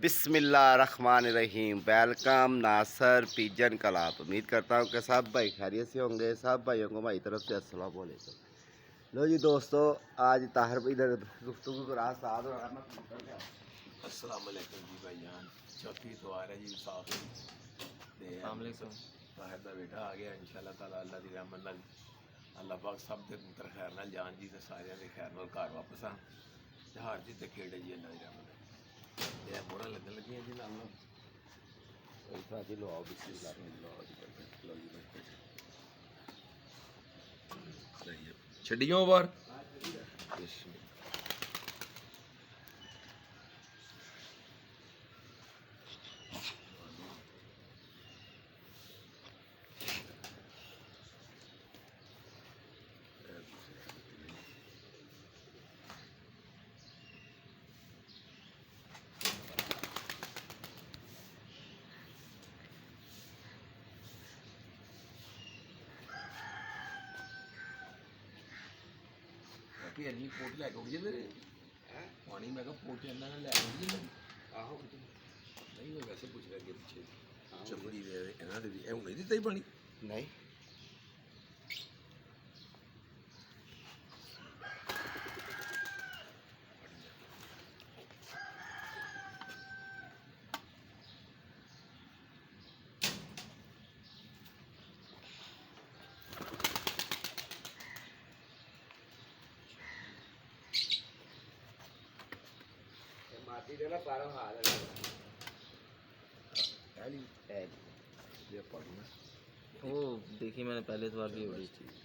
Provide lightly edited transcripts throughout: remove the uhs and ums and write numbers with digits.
बिस्मिल्लाहिर्रहमानिर्रहीम। वेलकम नासर pigeon club. उम्मीद करता हूँ कि सब भाई खैरियत से होंगे। सब भाइयों को हमारी तरफ से अस्सलाम वालेकुम। लो जी दोस्तों, आज ताहिर इधर गुफ्तगू को रास्ता अस्सलाम वालेकुम जी भाईजान। चौथी तो आ रहा जी साफ ताहिर का बेटा आ गया इंशाअल्लाह ताला। अल्लाह की रहमत नाल अल्लाह पाक सब दे पुत्र खैर नाल जान जी ते सारियां दे खैर नाल घर वापस आन ते हर जी ते खेड़े जी अल्लाह की रहमत नाल। ये मोहरा लगन लगियां जी नाल जी लो आओ बिस्मिल्लाह। सही है छड़ियों बार कि अन्नी पोट लैके उड़ जाते पानी मैं पोट इन्ना लैके उड़ जाते आहो नहीं मैं वैसे पूछ रहा अगे पिछे चपड़ी इन्होंने भी हूँ नहीं दिता ही पानी नहीं माटी देना पारो हाल है ये पानी ना वो देखी मैंने पहले इस बार भी होगी चीज़।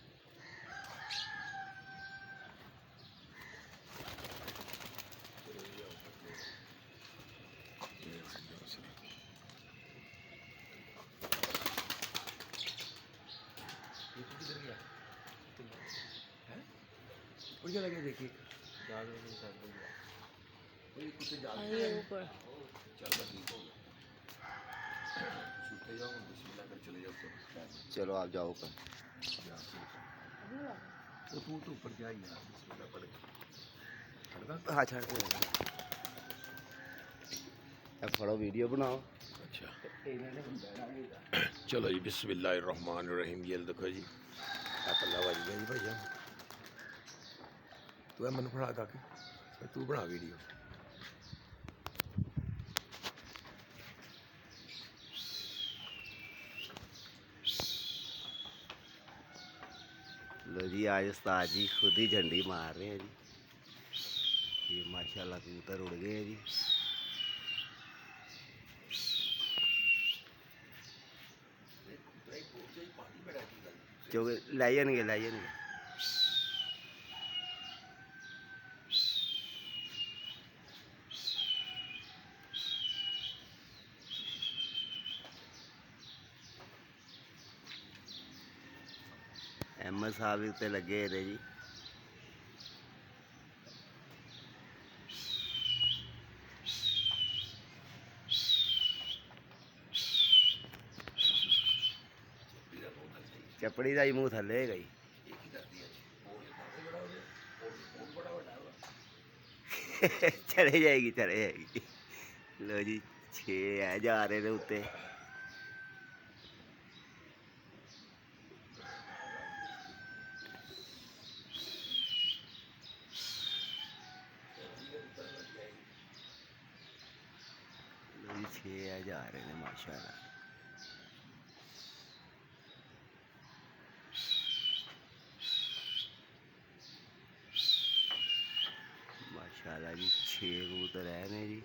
लगे देखिए कुत्ते ऊपर चल ठीक हो गया छूटे जाओ बिस्मिल्लाह कर चले जाओ चलो आप जाओ कर वो तू तो ऊपर जा यार बिस्मिल्लाह पढ़ छड़दा हाँ छड़ के अब फड़ो वीडियो बनाओ। अच्छा चलो जी बिस्मिल्लाहिर्रहमानिर्रहीम। ये देखो जी पल्ला बज गया जी भैया तू है मैंने पढ़ा के तू बना वीडियो लो जी आज उस्ताद जी खुद ही झंडी मार रहे हैं जी। ये माशाल्लाह कबूतर उड़ गए हैं जी। क्योंकि लै जाएंगे अहमद साहब उत्ते लगे थे जी। चपड़ी का ही मुँह थले गई चले जाएगी लो जी 6 है जा रहे ने उत्ते। लो जी 6 है जा रहे ने माशाल्लाह। माशाल्लाह जी 6 कबूतर है ने जी।